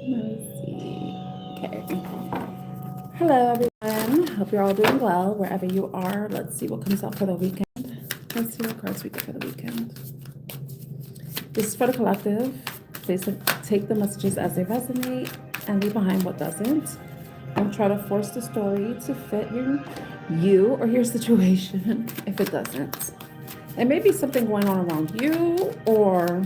Let's see. Okay. Hello, everyone. Hope you're all doing well wherever you are. Let's see what comes out for the weekend. Let's see what cards we get for the weekend. This is for the collective. Please take the messages as they resonate and leave behind what doesn't. Don't try to force the story to fit you or your situation if it doesn't. There may be something going on around you or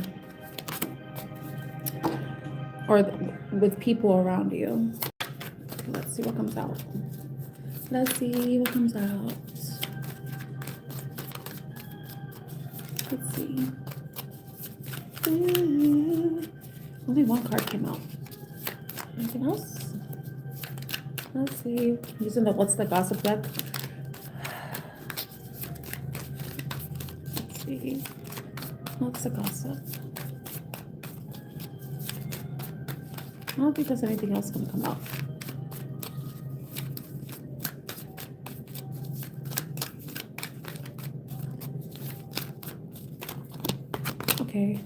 with people around you. Let's see what comes out. Let's see what comes out. Let's see. Only one card came out. Anything else? Let's see. Using the what's the gossip deck. Let's see. What's the gossip? I don't think there's anything else going to come out. Okay.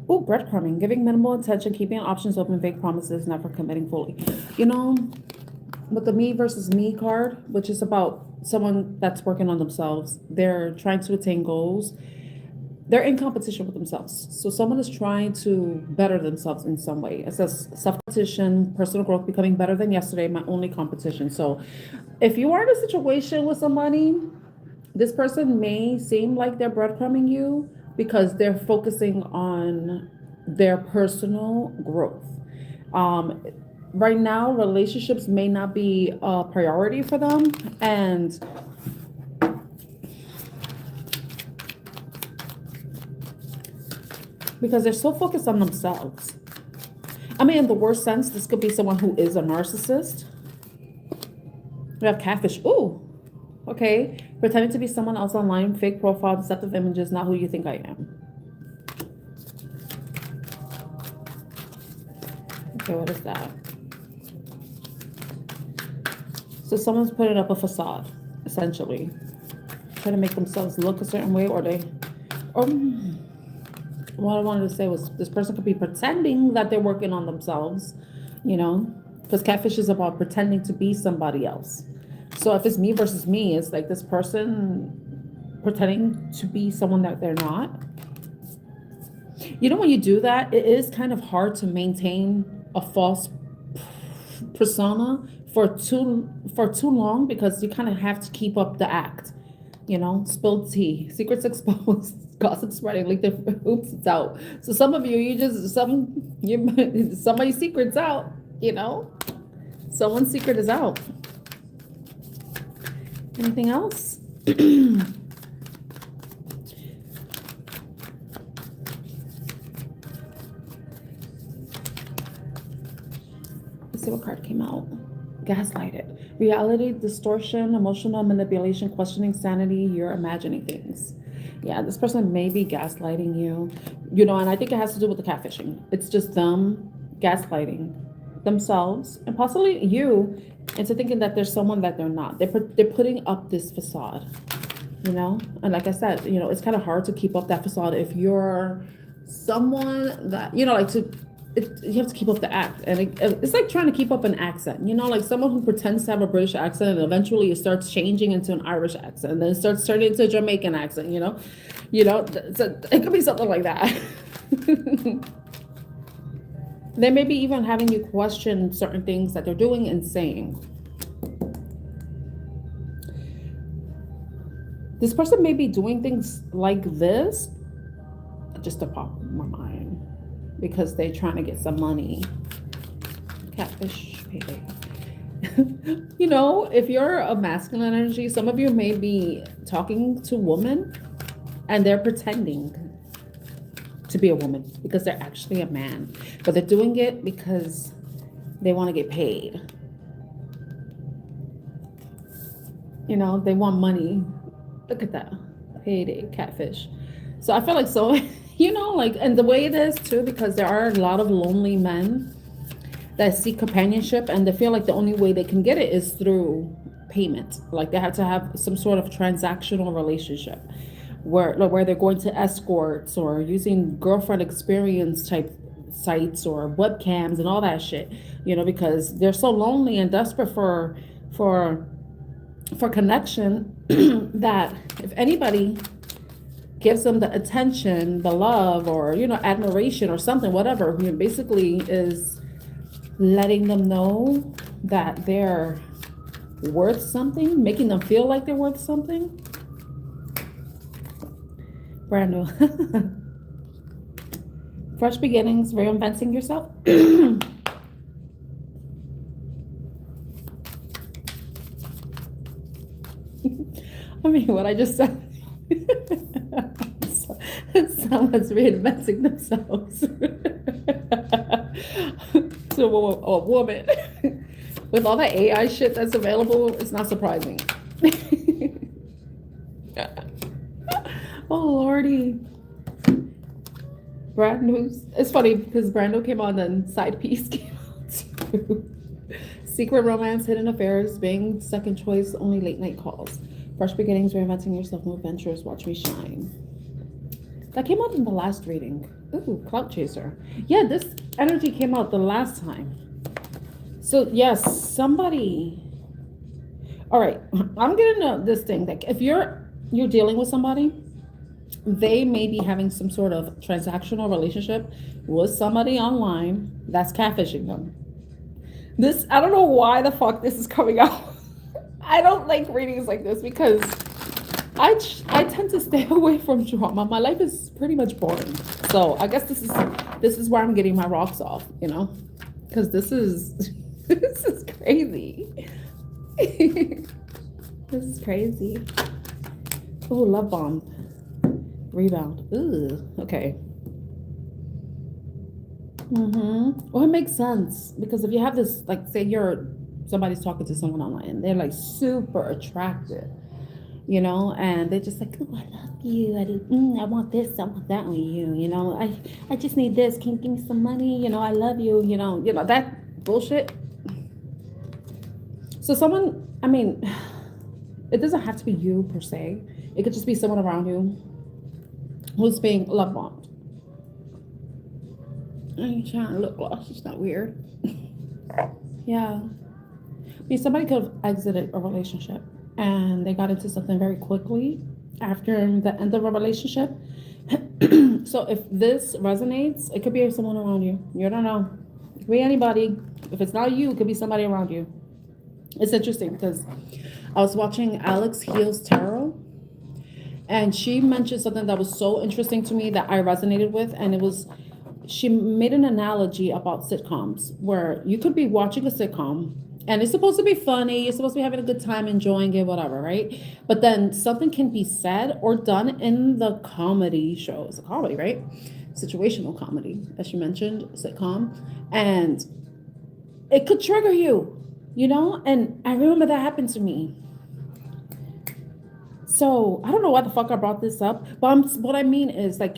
Ooh, breadcrumbing. Giving minimal attention, keeping options open, vague promises, never committing fully. You know, with the me versus me card, which is about someone that's working on themselves, they're trying to attain goals. They're in competition with themselves. So someone is trying to better themselves in some way. It says self-competition, personal growth, becoming better than yesterday, my only competition. So if you are in a situation with somebody, this person may seem like they're breadcrumbing you because they're focusing on their personal growth. Right now, relationships may not be a priority for them. And because they're so focused on themselves. I mean, in the worst sense, this could be someone who is a narcissist. We have catfish. Ooh, okay. Pretending to be someone else online, fake profile, deceptive images, not who you think I am. Okay, what is that? So someone's putting up a facade, essentially. Trying to make themselves look a certain way, or what I wanted to say was this person could be pretending that they're working on themselves, you know, because catfish is about pretending to be somebody else. So if it's me versus me, it's like this person pretending to be someone that they're not. You know, when you do that, it is kind of hard to maintain a false persona for too long, because you kind of have to keep up the act. You know, spilled tea, secrets exposed, gossip spreading, like the oops, it's out. So some of you, somebody's secret's out, you know? Someone's secret is out. Anything else? Let's see what card came out. Gaslighted. Reality distortion, emotional manipulation, questioning sanity, you're imagining things. Yeah, this person may be gaslighting you, you know, and I think it has to do with the catfishing. It's just them gaslighting themselves and possibly you into thinking that there's someone that they're not. They're putting up this facade, you know, and like I said, you know, it's kind of hard to keep up that facade if you're someone that, you know, like you have to keep up the act, and it's like trying to keep up an accent, you know, like someone who pretends to have a British accent and eventually it starts changing into an Irish accent, and then it starts turning into a Jamaican accent, you know, so it could be something like that. They may be even having you question certain things that they're doing and saying. This person may be doing things like this just to pop my mind, because they're trying to get some money. Catfish payday. You know, if you're a masculine energy, some of you may be talking to women and they're pretending to be a woman because they're actually a man, but they're doing it because they want to get paid. You know, they want money. Look at that. Payday, catfish. So I feel like you know, like, and the way it is too, because there are a lot of lonely men that seek companionship, and they feel like the only way they can get it is through payment. Like they have to have some sort of transactional relationship where they're going to escorts or using girlfriend experience type sites or webcams and all that shit, you know, because they're so lonely and desperate for connection that if anybody gives them the attention, the love, or, you know, admiration or something, whatever, you know, basically is letting them know that they're worth something, making them feel like they're worth something. Brand new. Fresh beginnings, reinventing yourself. I mean, what I just said. Someone's reinventing themselves to a woman. With all that AI shit that's available, it's not surprising. Oh, Lordy. Brand news. It's funny because Brando came on and Side Piece came out too. Secret romance, hidden affairs, being second choice, only late night calls. Fresh beginnings, reinventing yourself, new adventures, watch me shine. That came out in the last reading. Ooh, Cloud Chaser. Yeah, this energy came out the last time. So yes, somebody. All right, I'm getting this thing that if you're dealing with somebody, they may be having some sort of transactional relationship with somebody online that's catfishing them. This, I don't know why the fuck this is coming out. I don't like readings like this because I tend to stay away from drama. My life is pretty much boring. So I guess this is where I'm getting my rocks off, you know, because this is this is crazy. This is crazy. Oh, love bomb. Rebound. Ooh, okay. Well, it makes sense because if you have this, like, say somebody's talking to someone online and they're like super attractive, you know, and they're just like, oh, I love you. I want this, I want that with you, you know. I just need this. Can you give me some money? You know, I love you. You know that bullshit. So someone, I mean, it doesn't have to be you per se. It could just be someone around you who's being love bombed. I ain't trying to look lost. It's not weird. Yeah. I mean, somebody could have exited a relationship and they got into something very quickly after the end of a relationship. So if this resonates, it could be someone around you. You don't know. It could be anybody. If it's not you, it could be somebody around you. It's interesting because I was watching Alex Heal's Tarot and she mentioned something that was so interesting to me that I resonated with, and it was, she made an analogy about sitcoms where you could be watching a sitcom and it's supposed to be funny, you're supposed to be having a good time, enjoying it, whatever, right? But then something can be said or done in the comedy show. It's a comedy, right? Situational comedy, as she mentioned, sitcom, and it could trigger you, you know? And I remember that happened to me. So I don't know why the fuck I brought this up, but what I mean is, like,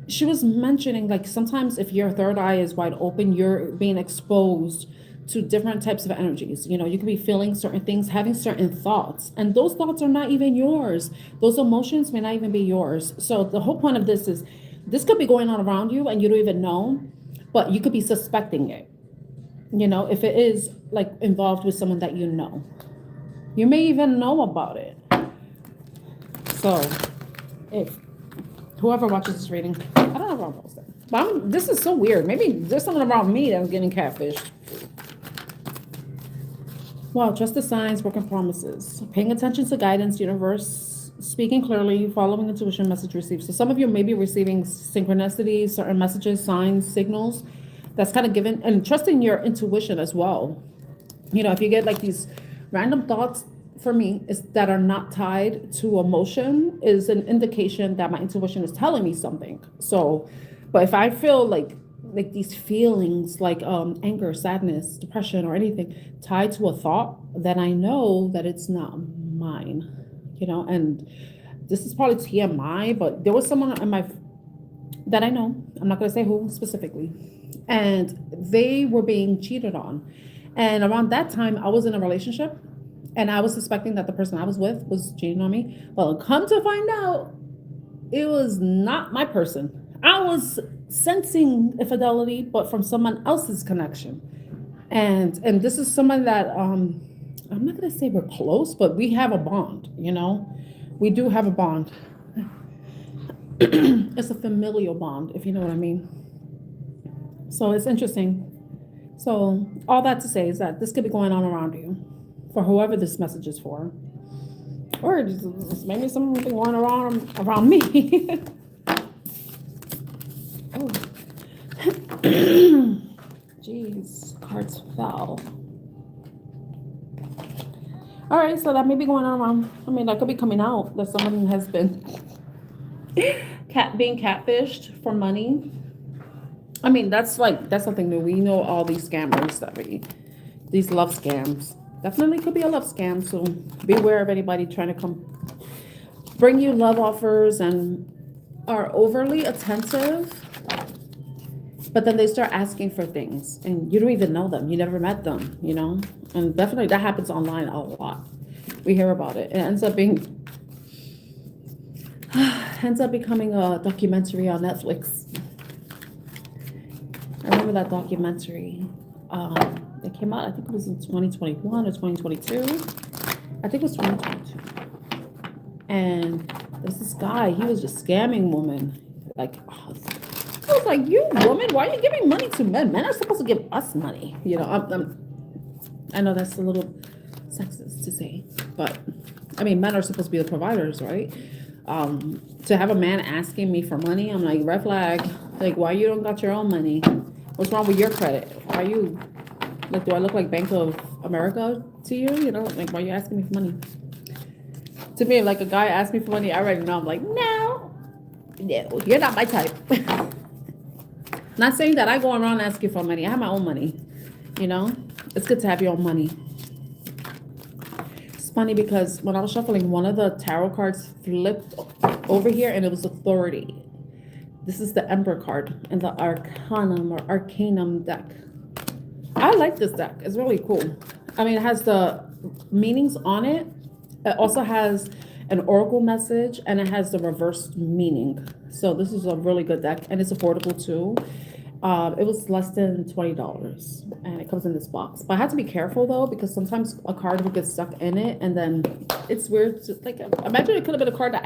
she was mentioning, like, sometimes if your third eye is wide open, you're being exposed to different types of energies. You know, you could be feeling certain things, having certain thoughts, and those thoughts are not even yours. Those emotions may not even be yours. So the whole point of this is, this could be going on around you and you don't even know, but you could be suspecting it. You know, if it is, like, involved with someone that you know, you may even know about it. So if whoever watches this reading, I don't know where I'm posting, but this is so weird. Maybe there's someone around me that's getting catfished. Wow, trust the signs, broken promises, paying attention to guidance, universe, speaking clearly, following intuition, message received. So some of you may be receiving synchronicities, certain messages, signs, signals that's kind of given, and trusting your intuition as well. You know, if you get like these random thoughts, for me, is that are not tied to emotion, is an indication that my intuition is telling me something. So, but if I feel like these feelings, like anger, sadness, depression, or anything tied to a thought, then I know that it's not mine, you know. And this is probably TMI, but there was someone in my that I know, I'm not going to say who specifically, and they were being cheated on. And around that time, I was in a relationship, and I was suspecting that the person I was with was cheating on me. Well, come to find out, it was not my person. I was sensing infidelity, but from someone else's connection. And this is someone that I'm not gonna say we're close, but we have a bond, you know? We do have a bond. It's a familial bond, if you know what I mean. So it's interesting. So all that to say is that this could be going on around you for whoever this message is for. Or just maybe something going around me. Oh. Jeez, cards fell. All right, so that may be going on around. I mean, that could be coming out that someone has been being catfished for money. I mean, that's something new. We know all these scammers these love scams. Definitely could be a love scam. So beware of anybody trying to come bring you love offers and are overly attentive, but then they start asking for things and you don't even know them. You never met them, you know? And definitely that happens online a lot. We hear about it. It ends up becoming a documentary on Netflix. I remember that documentary. It came out, I think it was in 2021 or 2022. I think it was 2022. And there's this guy, he was just scamming women. Like, I was like, you woman, why are you giving money to men? Men are supposed to give us money. You know, I know that's a little sexist to say, but I mean, men are supposed to be the providers, right? To have a man asking me for money, I'm like, red flag. Like, why you don't got your own money? What's wrong with your credit? Why you, like, do I look like Bank of America to you? You know, like, why are you asking me for money? To me, like, a guy asks me for money, I already know. I'm like, no, you're not my type. Not saying that I go around asking for money. I have my own money, you know? It's good to have your own money. It's funny because when I was shuffling, one of the tarot cards flipped over here and it was authority. This is the Emperor card in the Arcanum or Arcanum deck. I like this deck. It's really cool. I mean, it has the meanings on it. It also has an oracle message and it has the reversed meaning. So this is a really good deck and it's affordable too. It was less than $20 and it comes in this box. But I had to be careful though, because sometimes a card will get stuck in it and then it's weird. Like, imagine it could have been a card that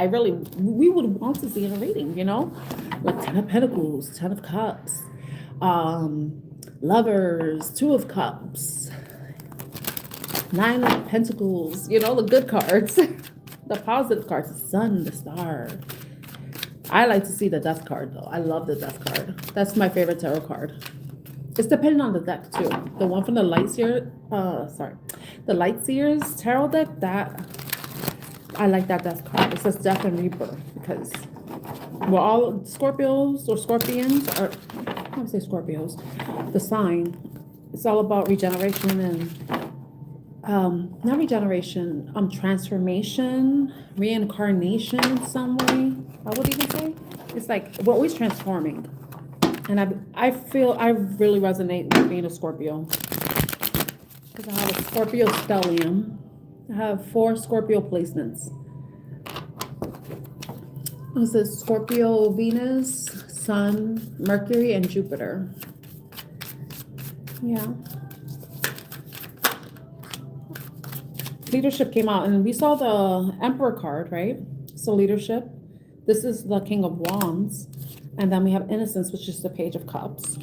we would want to see in a reading, you know? Like 10 of Pentacles, 10 of Cups, Lovers, 2 of Cups, 9 of Pentacles, you know, the good cards. The positive cards, the Sun, the Star. I like to see the Death card though. I love the Death card. That's my favorite tarot card. It's depending on the deck too. The one from the Lightseers tarot deck, that I like that Death card. It says Death and Rebirth because we're all Scorpios or Scorpions, or I don't say Scorpios. The sign. It's all about regeneration and not regeneration, transformation, reincarnation in some way. I would even say it's like we're always transforming, and I feel I really resonate with being a Scorpio because I have a Scorpio stellium. I have 4 Scorpio placements. This is Scorpio, Venus, Sun, Mercury, and Jupiter. Yeah. Leadership came out and we saw the Emperor card, right? So leadership. This is the King of Wands. And then we have Innocence, which is the Page of Cups.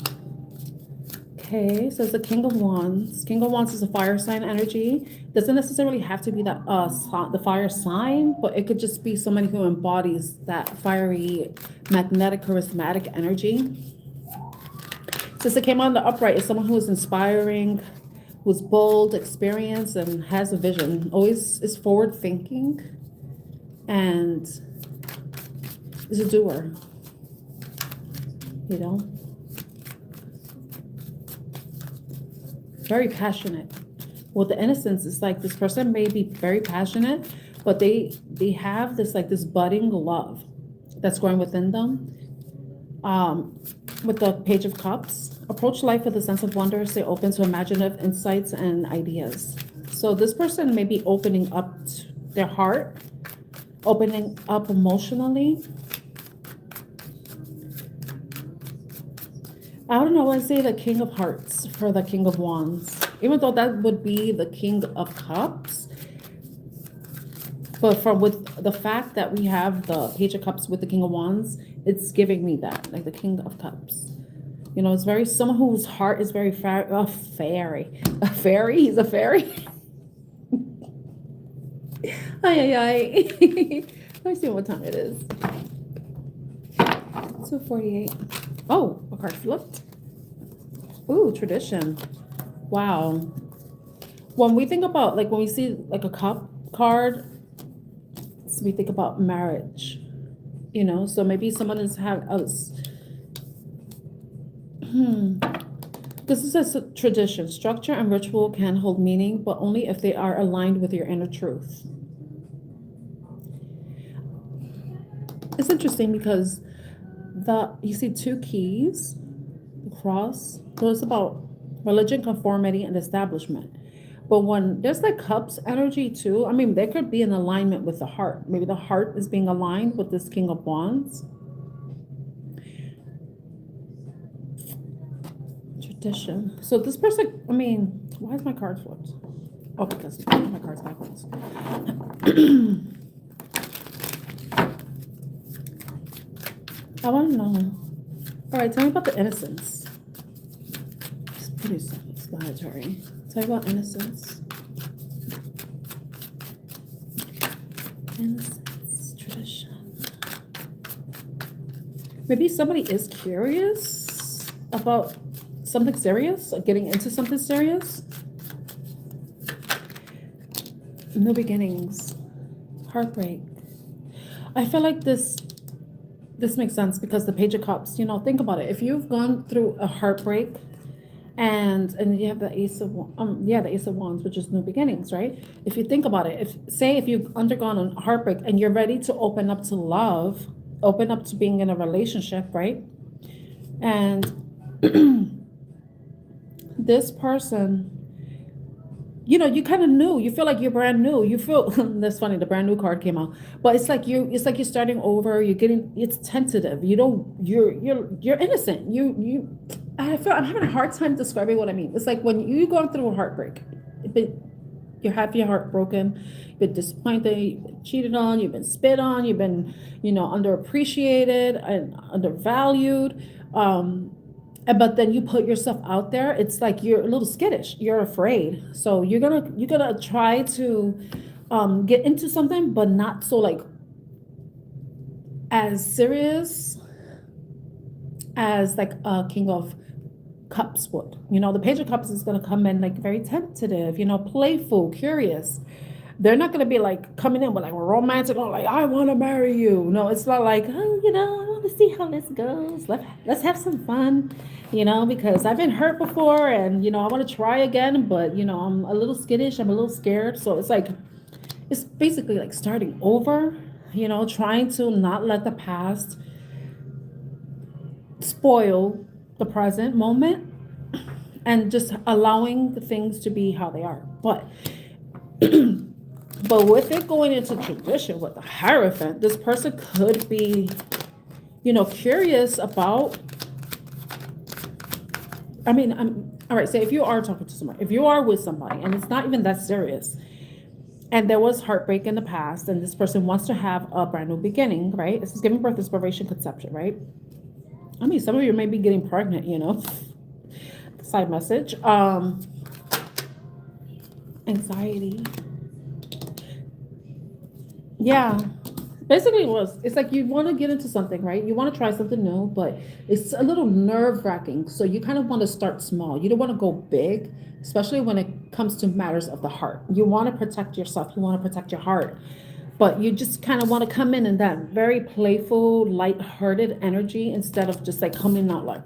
Okay, so it's the King of Wands. King of Wands is a fire sign energy. Doesn't necessarily have to be that the fire sign, but it could just be somebody who embodies that fiery, magnetic, charismatic energy. Since it came on the upright, it's someone who is inspiring, who's bold, experienced, and has a vision. Always is forward thinking and is a doer, you know? Very passionate. Well, the Innocence is like this person may be very passionate, but they have this like this budding love that's growing within them. With the Page of Cups, approach life with a sense of wonder, stay open to imaginative insights and ideas. So this person may be opening up their heart, opening up emotionally. I don't know, I say the King of Hearts for the King of Wands. Even though that would be the King of Cups. But from with the fact that we have the Page of Cups with the King of Wands, it's giving me that, like the King of Cups. You know, it's very, someone whose heart is very fairy. A fairy? He's a fairy? Ay, ay, ay. Let's see what time it is. 2:48. Oh, a card flipped. Ooh, tradition. Wow. When we think about, like, when we see like a cup card, so we think about marriage, you know, so maybe someone has had us. This is a tradition. Structure and ritual can hold meaning, but only if they are aligned with your inner truth. It's interesting because you see two keys, the cross, so it's about religion, conformity, and establishment. But when there's like cups energy too, I mean, there could be an alignment with the heart. Maybe the heart is being aligned with this King of Wands. Tradition. So this person, I mean, why is my card flipped? Oh, because my card's backwards. I want to know. All right, tell me about the innocence. It's pretty self-explanatory. Tell me about innocence. Innocence, tradition. Maybe somebody is curious about something serious, getting into something serious. New beginnings, heartbreak. I feel like this makes sense because the Page of Cups, you know, think about it. If you've gone through a heartbreak and you have the Ace of Wands, which is new beginnings, right? If you think about it, if you've undergone a heartbreak and you're ready to open up to love, open up to being in a relationship, right? And this person, you know, you kind of knew, you feel like you're brand new. You feel that's funny, the brand new card came out. But it's like you're starting over, it's tentative. You're innocent. I feel I'm having a hard time describing what I mean. It's like when you're going through a heartbreak, you have your heart broken, you've been disappointed, you've been cheated on, you've been spit on, you've been, you know, underappreciated and undervalued. But then you put yourself out there, it's like you're a little skittish, you're afraid. So you're gonna try to get into something, but not so like as serious as like a King of Cups would. You know, the Page of Cups is gonna come in like very tentative, you know, playful, curious. They're not gonna be like coming in with like romantic or like I want to marry you. No, it's not like, oh, you know, I want to see how this goes. Let's have some fun, you know, because I've been hurt before and you know I want to try again, but you know I'm a little skittish, I'm a little scared. So it's basically like starting over, you know, trying to not let the past spoil the present moment and just allowing the things to be how they are. But But with it going into tradition with the Hierophant, this person could be, you know, curious about, I mean, all right, say if you are talking to someone, if you are with somebody and it's not even that serious, and there was heartbreak in the past, and this person wants to have a brand new beginning, right? This is giving birth, inspiration, conception, right? I mean, some of you may be getting pregnant, you know, side message. Anxiety. Yeah, basically it's like you want to get into something, right? You want to try something new, but it's a little nerve-wracking. So you kind of want to start small. You don't want to go big, especially when it comes to matters of the heart. You want to protect yourself. You want to protect your heart. But you just kind of want to come in that very playful, light-hearted energy instead of just like coming out like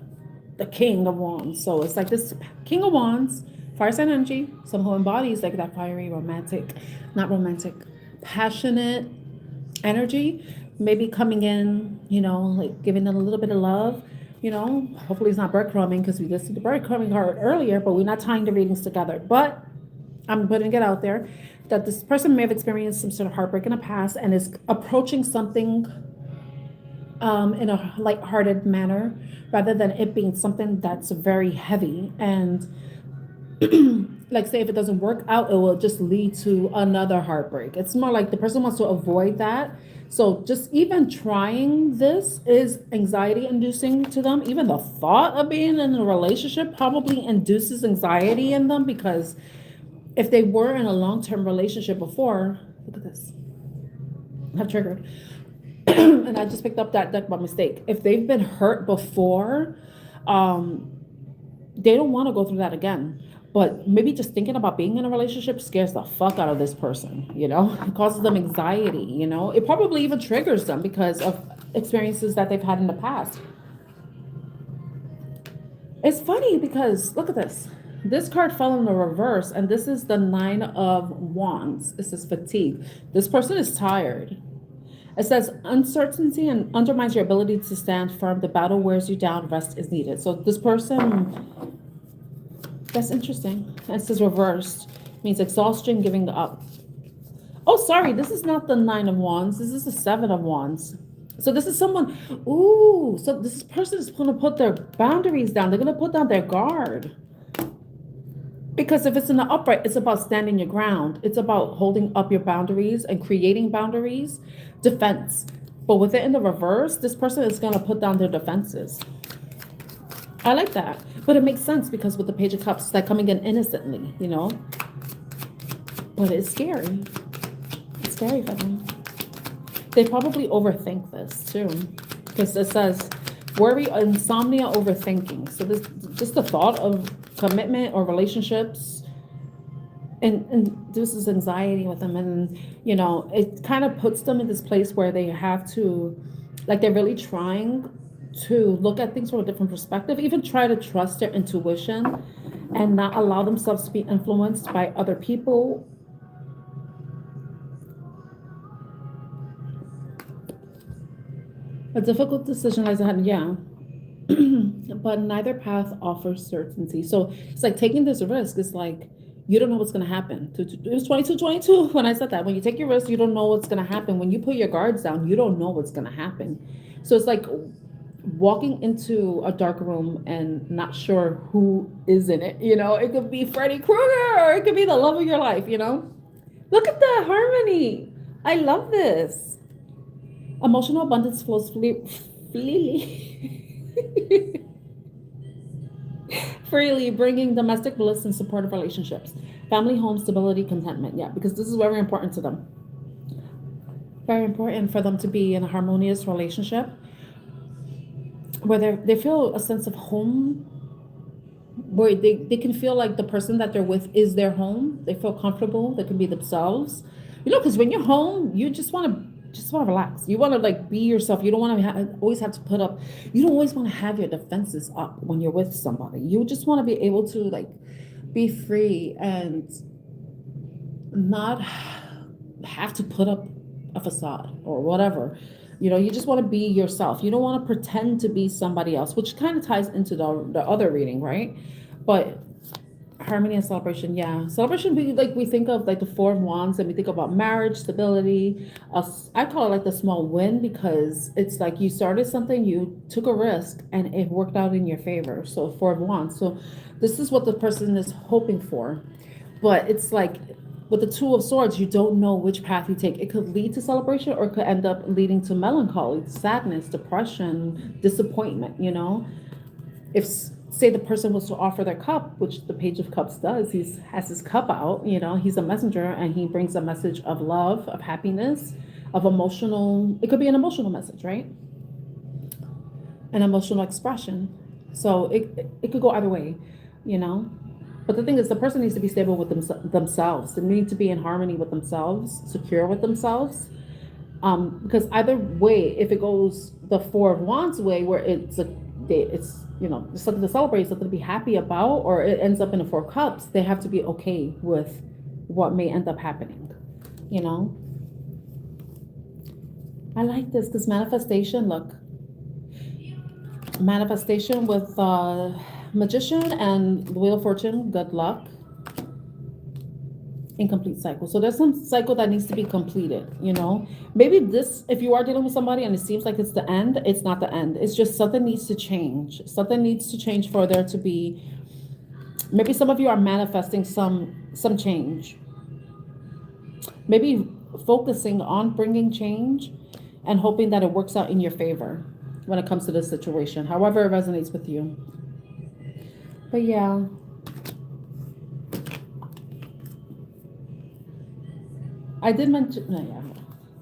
the King of Wands. So it's like this King of Wands, fire sign energy, someone who embodies like that fiery, passionate energy, maybe coming in, you know, like giving them a little bit of love, you know, hopefully it's not breadcrumbing because we just did the breadcrumbing card earlier, but we're not tying the readings together. But I'm putting it out there that this person may have experienced some sort of heartbreak in the past and is approaching something in a light-hearted manner, rather than it being something that's very heavy. And like say if it doesn't work out, it will just lead to another heartbreak. It's more like the person wants to avoid that. So just even trying this is anxiety inducing to them. Even the thought of being in a relationship probably induces anxiety in them, because if they were in a long-term relationship before, look at this, I've triggered. And I just picked up that deck by mistake. If they've been hurt before, they don't want to go through that again. But maybe just thinking about being in a relationship scares the fuck out of this person, you know? It causes them anxiety, you know? It probably even triggers them because of experiences that they've had in the past. It's funny because, look at this. This card fell in the reverse, and this is the 9 of Wands. This is fatigue. This person is tired. It says uncertainty and undermines your ability to stand firm. The battle wears you down. Rest is needed. So this person, that's interesting. It says reversed, means exhaustion, giving up. Oh, sorry. This is not the 9 of Wands. This is the 7 of Wands. So this is someone, ooh, so this person is going to put their boundaries down. They're going to put down their guard. Because if it's in the upright, it's about standing your ground. It's about holding up your boundaries and creating boundaries, defense. But with it in the reverse, this person is going to put down their defenses. I like that. But it makes sense because with the Page of Cups, it's like coming in innocently, you know? But it's scary. It's scary for them. They probably overthink this too. Because it says worry, insomnia, overthinking. So this just the thought of commitment or relationships and induces anxiety with them. And, you know, it kind of puts them in this place where they have to, like, they're really trying to look at things from a different perspective, even try to trust their intuition and not allow themselves to be influenced by other people. A difficult decision lies ahead, yeah. But neither path offers certainty. So it's like taking this risk. It's like you don't know what's going to happen. It was 22 when I said that. When you take your risk, you don't know what's going to happen. When you put your guards down, you don't know what's going to happen. So it's like walking into a dark room and not sure who is in it. You know, it could be Freddy Krueger or it could be the love of your life, you know? Look at the harmony. I love this. Emotional abundance flows freely, bringing domestic bliss and supportive relationships, family, home, stability, contentment. Yeah, because this is very important to them. Very important for them to be in a harmonious relationship where they feel a sense of home, where they can feel like the person that they're with is their home. They feel comfortable. They can be themselves. You know, because when you're home, you just want to relax. You want to like be yourself. You don't want to always have to put up, you don't always want to have your defenses up when you're with somebody. You just want to be able to like be free and not have to put up a facade or whatever. You know, you just want to be yourself. You don't want to pretend to be somebody else, which kind of ties into the other reading, right? But harmony and celebration, yeah. Celebration, we think of like the 4 of Wands, and we think about marriage, stability. I call it like the small win, because it's like you started something, you took a risk, and it worked out in your favor. So 4 of Wands. So this is what the person is hoping for. But it's like with the 2 of Swords, you don't know which path you take. It could lead to celebration, or it could end up leading to melancholy, sadness, depression, disappointment, you know? If say the person was to offer their cup, which the Page of Cups does, he has his cup out, you know, he's a messenger, and he brings a message of love, of happiness, of emotional, it could be an emotional message, right? An emotional expression. So it could go either way, you know? But the thing is, the person needs to be stable with themselves. They need to be in harmony with themselves, secure with themselves. Because either way, if it goes the 4 of Wands way, where it's you know, something to celebrate, something to be happy about, or it ends up in a 4 of Cups, they have to be okay with what may end up happening, you know? I like this, because manifestation, look. Manifestation with Magician and the Wheel of Fortune, good luck. incomplete cycle. So there's some cycle that needs to be completed, you know. Maybe this, if you are dealing with somebody and it seems like it's the end, it's not the end. It's just something needs to change. Something needs to change for there to be, maybe some of you are manifesting some change. Maybe focusing on bringing change and hoping that it works out in your favor when it comes to this situation, however it resonates with you. But yeah. I did mention,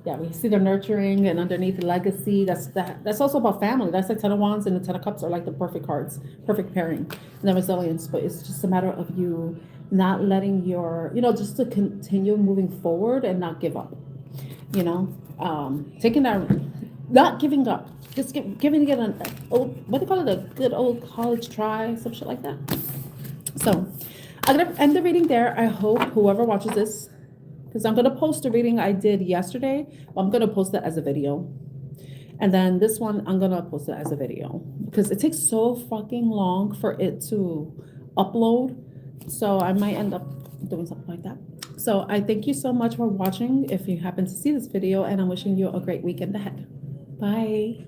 yeah, we see the nurturing and underneath the legacy. That's also about family. That's like Ten of Wands and the Ten of Cups are like the perfect cards, perfect pairing, and the resilience. But it's just a matter of you not letting your, just to continue moving forward and not give up. Taking that, not giving up, just giving it an old, what do you call it, a good old college try, some shit like that. So I'm gonna end the reading there. I hope whoever watches this, because I'm going to post a reading I did yesterday. I'm going to post it as a video. And then this one, I'm going to post it as a video because it takes so fucking long for it to upload. So I might end up doing something like that. So I thank you so much for watching if you happen to see this video, and I'm wishing you a great weekend ahead. Bye.